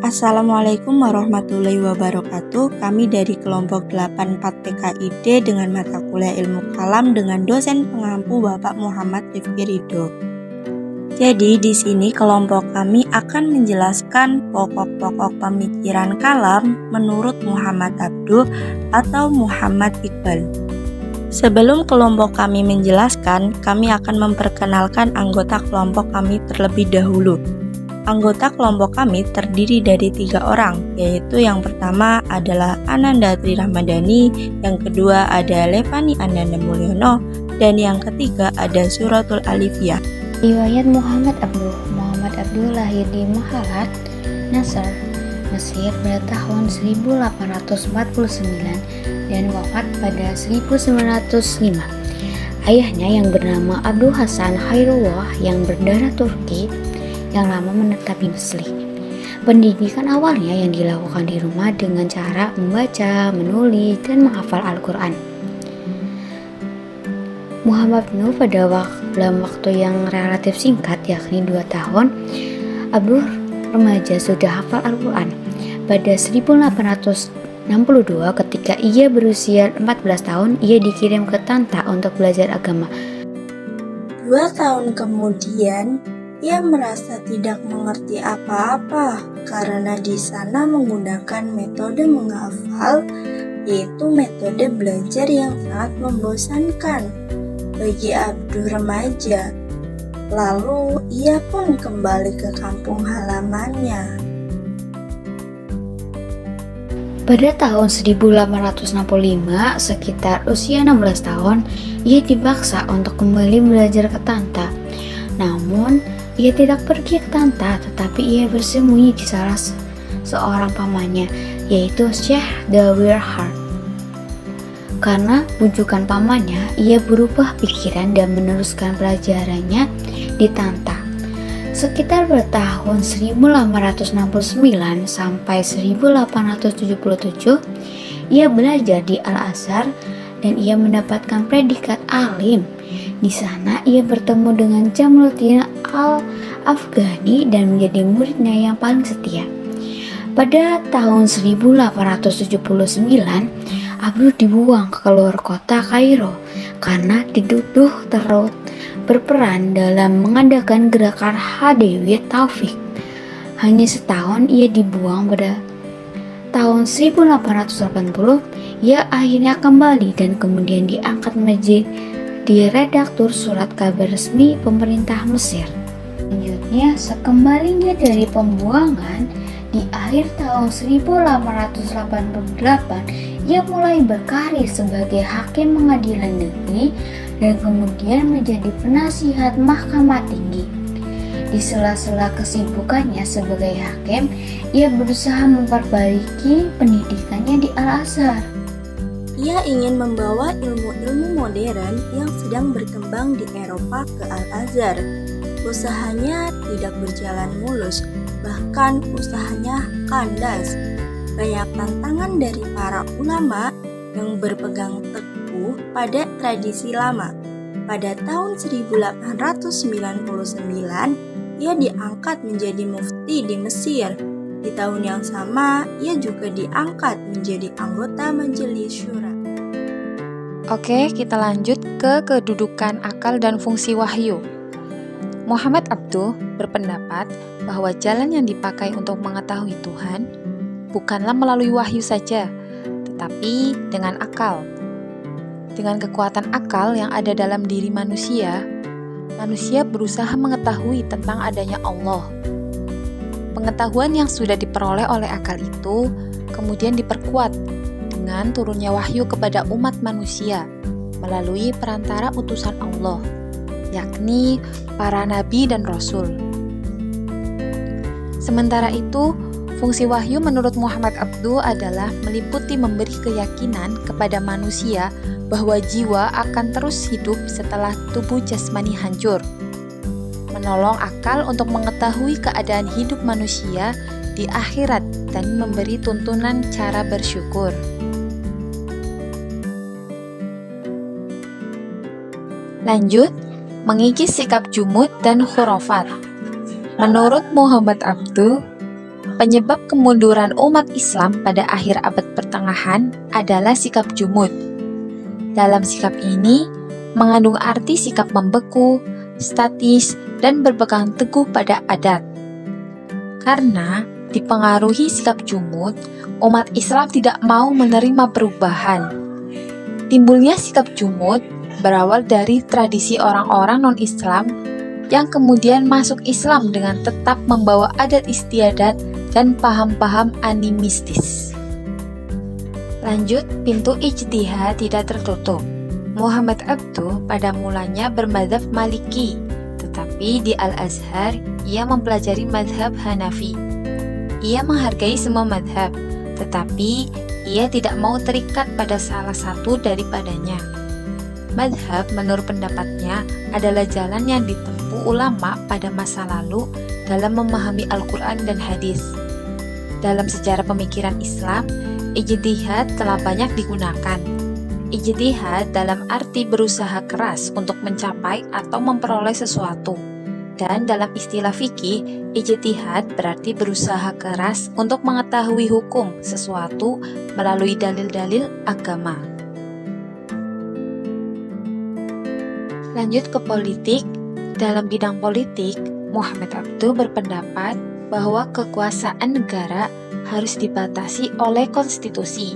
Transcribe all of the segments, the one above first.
Assalamualaikum warahmatullahi wabarakatuh. Kami dari kelompok 84 PKID dengan mata kuliah Ilmu Kalam dengan dosen pengampu Bapak Muhammad Rifki Ridho. Jadi di sini kelompok kami akan menjelaskan pokok-pokok pemikiran kalam menurut Muhammad Abduh atau Muhammad Iqbal. Sebelum kelompok kami menjelaskan, kami akan memperkenalkan anggota kelompok kami terlebih dahulu. Anggota kelompok kami terdiri dari 3 orang, yaitu yang pertama adalah Ananda Tri Ramadhani, yang kedua ada Levani Ananda Mulyono, dan yang ketiga ada Suratul Alifiyah. Riwayat Muhammad Abduh. Muhammad Abduh lahir di Mahalat, Nasr, Mesir pada tahun 1849 dan wafat pada 1905. Ayahnya yang bernama Abdul Hasan Khairullah yang berdarah Turki yang lama menetap di Mesir. Pendidikan awalnya yang dilakukan di rumah dengan cara membaca, menulis, dan menghafal Al-Quran. Muhammad Nuh dalam waktu yang relatif singkat, yakni 2 tahun, Abdul remaja sudah hafal Al-Quran. Pada 1862 ketika ia berusia 14 tahun, ia dikirim ke Tanta untuk belajar agama. 2 tahun kemudian, ia merasa tidak mengerti apa-apa karena di sana menggunakan metode menghafal, yaitu metode belajar yang sangat membosankan bagi Abdul remaja. Lalu ia pun kembali ke kampung halamannya. Pada tahun 1865, sekitar usia 16 tahun, ia dipaksa untuk kembali belajar ke Tanta. Namun, ia tidak pergi ke Tanta, tetapi ia bersembunyi di salah seorang pamannya, yaitu Syekh Dawir Hart. Karena bujukan pamannya, ia berubah pikiran dan meneruskan pelajarannya di Tanta. Sekitar pada tahun 1869 sampai 1877, ia belajar di Al-Azhar dan ia mendapatkan predikat alim. Di sana ia bertemu dengan Jamaluddin Al-Afghani dan menjadi muridnya yang paling setia. Pada tahun 1879, Abdul dibuang ke keluar kota Kairo karena dituduh turut berperan dalam mengadakan gerakan Hadewiyat Taufik. Hanya setahun ia dibuang. Pada tahun 1880, ia akhirnya kembali dan kemudian diangkat menjadi redaktur surat kabar resmi pemerintah Mesir. Selanjutnya, sekembalinya dari pembuangan di akhir tahun 1888, ia mulai berkarir sebagai hakim pengadilan negeri dan kemudian menjadi penasihat Mahkamah Tinggi. Di sela-sela kesibukannya sebagai hakim, ia berusaha memperbaiki pendidikannya di Al-Azhar. Ia ingin membawa ilmu-ilmu modern yang sedang berkembang di Eropa ke Al-Azhar. Usahanya tidak berjalan mulus, bahkan usahanya kandas. Banyak tantangan dari para ulama yang berpegang teguh pada tradisi lama. Pada tahun 1899, ia diangkat menjadi mufti di Mesir. Di tahun yang sama, ia juga diangkat menjadi anggota Majelis Syura. Oke, kita lanjut ke kedudukan akal dan fungsi wahyu. Muhammad Abduh berpendapat bahwa jalan yang dipakai untuk mengetahui Tuhan bukanlah melalui wahyu saja, tetapi dengan akal. Dengan kekuatan akal yang ada dalam diri manusia, manusia berusaha mengetahui tentang adanya Allah. Pengetahuan yang sudah diperoleh oleh akal itu kemudian diperkuat dengan turunnya wahyu kepada umat manusia melalui perantara utusan Allah, yakni para nabi dan rasul. Sementara itu, fungsi wahyu menurut Muhammad Abduh adalah meliputi memberi keyakinan kepada manusia bahwa jiwa akan terus hidup setelah tubuh jasmani hancur, menolong akal untuk mengetahui keadaan hidup manusia di akhirat dan memberi tuntunan cara bersyukur. Lanjut, mengikis sikap jumud dan khurafat. Menurut Muhammad Abduh, Penyebab kemunduran umat Islam pada akhir abad pertengahan adalah sikap jumud. Dalam sikap ini, mengandung arti sikap membeku, statis, dan berpegang teguh pada adat. Karena dipengaruhi sikap jumud, umat Islam tidak mau menerima perubahan. Timbulnya sikap jumud berawal dari tradisi orang-orang non-Islam yang kemudian masuk Islam dengan tetap membawa adat istiadat dan paham-paham animistis. Lanjut, pintu ijtihad tidak tertutup. Muhammad Abduh pada mulanya bermadzhab Maliki, tetapi di Al-Azhar ia mempelajari mazhab Hanafi. Ia menghargai semua mazhab, tetapi ia tidak mau terikat pada salah satu daripadanya. Mazhab menurut pendapatnya adalah jalan yang ditempuh ulama pada masa lalu dalam memahami Al-Quran dan hadis. Dalam sejarah pemikiran Islam, ijtihad telah banyak digunakan. Ijtihad dalam arti berusaha keras untuk mencapai atau memperoleh sesuatu. Dan dalam istilah fikih, ijtihad berarti berusaha keras untuk mengetahui hukum sesuatu melalui dalil-dalil agama. Lanjut ke politik. Dalam bidang politik, Muhammad Abduh berpendapat bahwa kekuasaan negara harus dibatasi oleh konstitusi.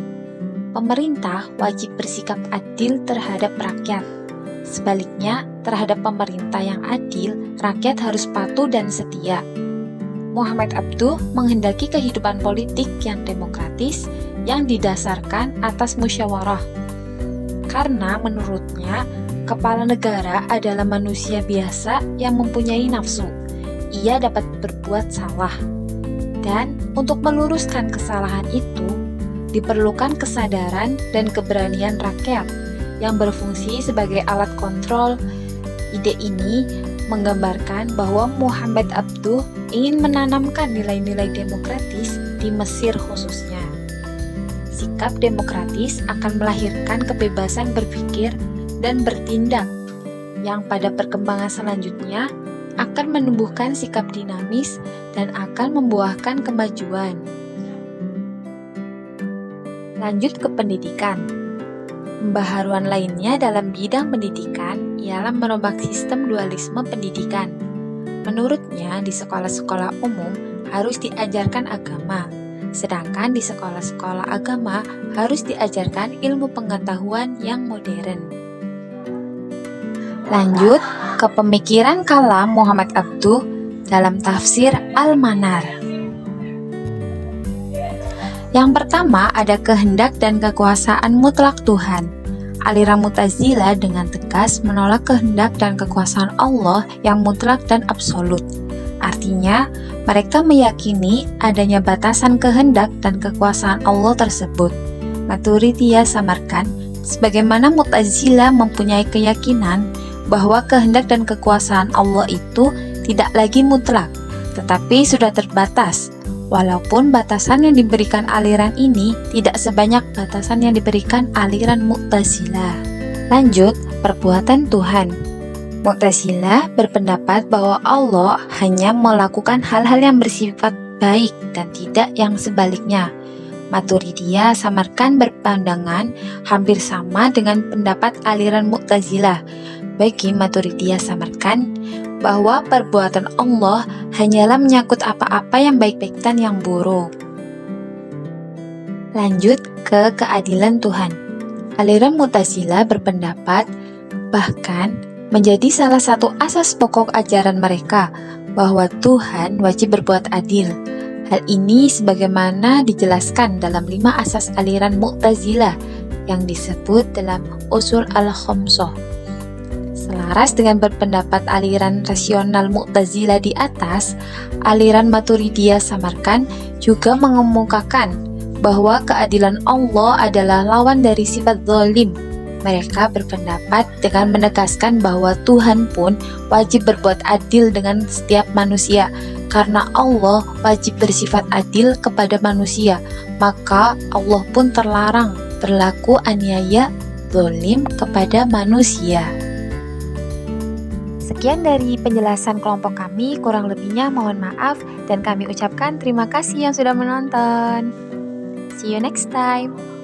Pemerintah wajib bersikap adil terhadap rakyat. Sebaliknya, terhadap pemerintah yang adil, rakyat harus patuh dan setia. Muhammad Abduh menghendaki kehidupan politik yang demokratis yang didasarkan atas musyawarah. Karena menurutnya, kepala negara adalah manusia biasa yang mempunyai nafsu. Ia dapat berbuat salah. Dan untuk meluruskan kesalahan itu, diperlukan kesadaran dan keberanian rakyat yang berfungsi sebagai alat kontrol. Ide ini menggambarkan bahwa Muhammad Abduh ingin menanamkan nilai-nilai demokratis di Mesir khususnya. Sikap demokratis akan melahirkan kebebasan berpikir dan bertindak, yang pada perkembangan selanjutnya akan menumbuhkan sikap dinamis dan akan membuahkan kemajuan. Lanjut ke pendidikan. Pembaharuan lainnya dalam bidang pendidikan ialah merombak sistem dualisme pendidikan. Menurutnya, di sekolah-sekolah umum harus diajarkan agama, sedangkan di sekolah-sekolah agama harus diajarkan ilmu pengetahuan yang modern. Lanjut ke pemikiran kalam Muhammad Abduh dalam tafsir Al-Manar. Yang pertama ada kehendak dan kekuasaan mutlak Tuhan. Aliran Mu'tazilah dengan tegas menolak kehendak dan kekuasaan Allah yang mutlak dan absolut. Artinya, mereka meyakini adanya batasan kehendak dan kekuasaan Allah tersebut. Maturidiyah samarkan, sebagaimana Mu'tazilah mempunyai keyakinan bahwa kehendak dan kekuasaan Allah itu tidak lagi mutlak, tetapi sudah terbatas. Walaupun batasan yang diberikan aliran ini tidak sebanyak batasan yang diberikan aliran Mu'tazilah. Lanjut, perbuatan Tuhan. Mu'tazilah berpendapat bahwa Allah hanya melakukan hal-hal yang bersifat baik dan tidak yang sebaliknya. Maturidiyah samarkan berpandangan hampir sama dengan pendapat aliran Mu'tazilah. Bagi Maturidiyah samarkan bahwa perbuatan Allah hanyalah menyangkut apa-apa yang baik-baik dan yang buruk. Lanjut ke keadilan Tuhan. Aliran Mu'tazilah berpendapat bahkan menjadi salah satu asas pokok ajaran mereka bahwa Tuhan wajib berbuat adil. Hal ini sebagaimana dijelaskan dalam 5 asas aliran Mu'tazilah yang disebut dalam Usul Al-Khamsah. Selaras dengan berpendapat aliran rasional Mu'tazilah di atas, aliran Maturidiyah samarkan juga mengemukakan bahwa keadilan Allah adalah lawan dari sifat zalim. Mereka berpendapat dengan menegaskan bahwa Tuhan pun wajib berbuat adil dengan setiap manusia, karena Allah wajib bersifat adil kepada manusia, maka Allah pun terlarang berlaku aniaya zalim kepada manusia. Sekian dari penjelasan kelompok kami, kurang lebihnya mohon maaf dan kami ucapkan terima kasih yang sudah menonton. See you next time.